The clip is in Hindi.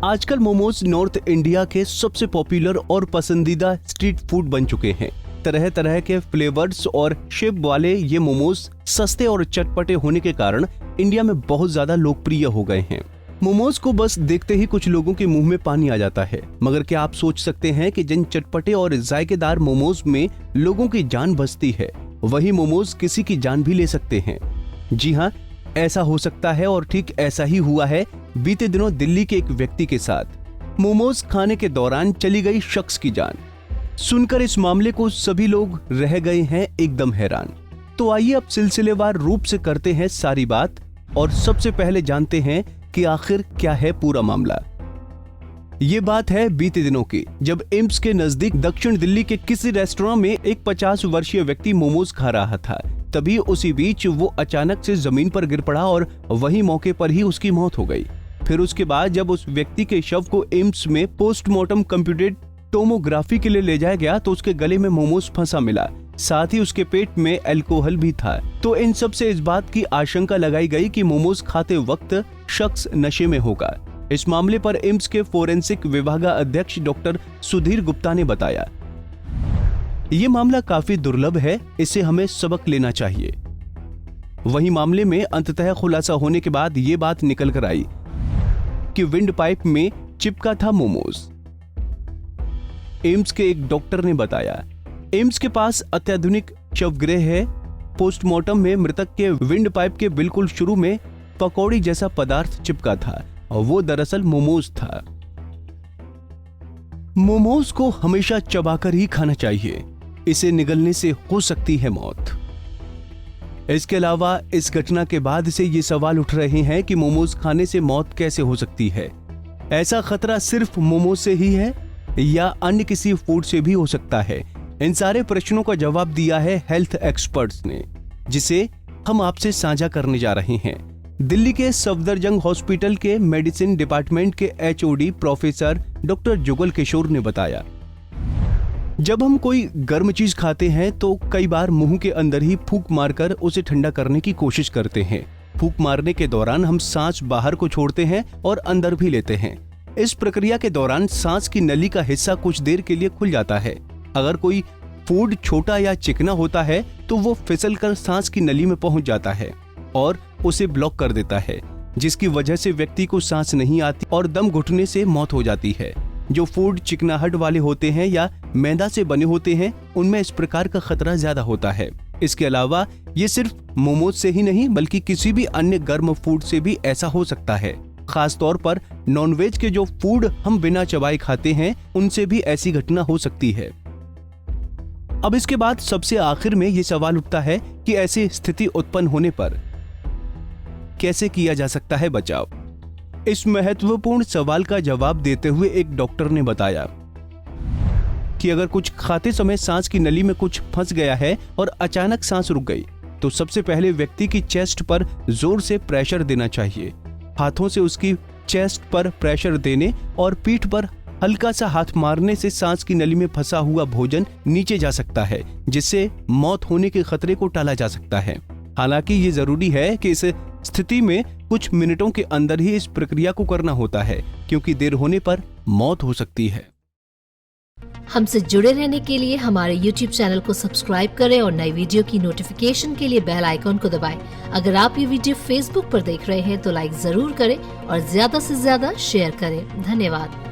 आजकल मोमोज नॉर्थ इंडिया के सबसे पॉपुलर और पसंदीदा स्ट्रीट फूड बन चुके हैं। तरह तरह के फ्लेवर्स और शेप वाले ये मोमोज सस्ते और चटपटे होने के कारण इंडिया में बहुत ज्यादा लोकप्रिय हो गए हैं। मोमोज को बस देखते ही कुछ लोगों के मुंह में पानी आ जाता है, मगर क्या आप सोच सकते हैं कि जिन चटपटे और जायकेदार मोमोज में लोगों की जान बसती है, वही मोमोज किसी की जान भी ले सकते हैं। जी हाँ, ऐसा हो सकता है और ठीक ऐसा ही हुआ है बीते दिनों दिल्ली के एक व्यक्ति के साथ। मोमोज खाने के दौरान चली गई शख्स की जान। सुनकर इस मामले को सभी लोग रह गए हैं एकदम हैरान। तो आइए अब सिलसिलेवार रूप से करते हैं सारी बात और सबसे पहले जानते हैं कि आखिर क्या है पूरा मामला। ये बात है बीते दिनों की, जब एम्स के नजदीक दक्षिण दिल्ली के किसी रेस्टोरेंट में एक 50 वर्षीय व्यक्ति मोमोज खा रहा था। तभी उसी बीच वो अचानक से जमीन पर गिर पड़ा और वही मौके पर ही उसकी मौत हो गई। फिर उसके बाद जब उस व्यक्ति के शव को एम्स में पोस्टमार्टम कंप्यूटेड टोमोग्राफी के लिए ले जाया गया तो उसके गले में मोमोज फंसा मिला, साथ ही उसके पेट में अल्कोहल भी था। तो इन सब से इस बात की आशंका लगाई गई कि मोमोज खाते वक्त शख्स नशे में होगा। इस मामले पर एम्स के फोरेंसिक विभागाध्यक्ष डॉक्टर सुधीर गुप्ता ने बताया, ये मामला काफी दुर्लभ है, इससे हमें सबक लेना चाहिए। वहीं मामले में अंततः खुलासा होने के बाद ये बात निकल कर आई कि विंड पाइप में चिपका था मोमोज। एम्स के एक डॉक्टर ने बताया, एम्स के पास अत्याधुनिक शवगृह है। पोस्टमार्टम में मृतक के विंड पाइप के बिल्कुल शुरू में पकौड़ी जैसा पदार्थ चिपका था और वो दरअसल मोमोज था। मोमोज को हमेशा चबाकर ही खाना चाहिए, इसे निगलने से हो सकती है मौत। इसके अलावा इस घटना के बाद से ये सवाल उठ रहे हैं कि मोमोज खाने से मौत कैसे हो सकती है। ऐसा खतरा सिर्फ मोमोज से ही है या अन्य किसी फूड से भी हो सकता है? इन सारे प्रश्नों का जवाब दिया है हेल्थ एक्सपर्ट्स ने, जिसे हम आपसे साझा करने जा रहे हैं। दिल्ली के सफदरजंग हॉस्पिटल के मेडिसिन डिपार्टमेंट के HOD professor doctor Jugal Kishore ने बताया, जब हम कोई गर्म चीज खाते हैं तो कई बार मुंह के अंदर ही फूंक मारकर उसे ठंडा करने की कोशिश करते हैं। फूंक मारने के दौरान हम सांस बाहर को छोड़ते हैं और अंदर भी लेते हैं। इस प्रक्रिया के दौरान सांस की नली का हिस्सा कुछ देर के लिए खुल जाता है। अगर कोई फूड छोटा या चिकना होता है तो वो फिसलकर सांस की नली में पहुंच जाता है और उसे ब्लॉक कर देता है, जिसकी वजह से व्यक्ति को सांस नहीं आती और दम घुटने से मौत हो जाती है। जो फूड चिकनाहट वाले होते हैं या मैदा से बने होते हैं, उनमें इस प्रकार का खतरा ज्यादा होता है। इसके अलावा ये सिर्फ मोमोज से ही नहीं बल्कि किसी भी अन्य गर्म फूड से भी ऐसा हो सकता है। खास तौर पर नॉनवेज के जो फूड हम बिना चबाए खाते हैं, उनसे भी ऐसी घटना हो सकती है। अब इसके बाद सबसे आखिर में ये सवाल उठता है कि ऐसी स्थिति उत्पन्न होने पर कैसे किया जा सकता है बचाव। इस महत्वपूर्ण सवाल का जवाब देते हुए एक डॉक्टर ने बताया कि अगर कुछ खाते समय सांस की नली में कुछ फंस गया है और अचानक सांस रुक गई तो सबसे पहले व्यक्ति की चेस्ट पर जोर से प्रेशर देना चाहिए। हाथों से उसकी चेस्ट पर प्रेशर देने और पीठ पर हल्का सा हाथ मारने से सांस की नली में फंसा हुआ भोजन नीचे जा सकता है, जिससे मौत होने के खतरे को टाला जा सकता है। हालांकि ये जरूरी है कि इस स्थिति में कुछ मिनटों के अंदर ही इस प्रक्रिया को करना होता है, क्योंकि देर होने पर मौत हो सकती है। हमसे जुड़े रहने के लिए हमारे YouTube चैनल को सब्सक्राइब करें और नई वीडियो की नोटिफिकेशन के लिए बेल आइकॉन को दबाएं। अगर आप ये वीडियो Facebook पर देख रहे हैं तो लाइक जरूर करें और ज्यादा से ज्यादा शेयर करें। धन्यवाद।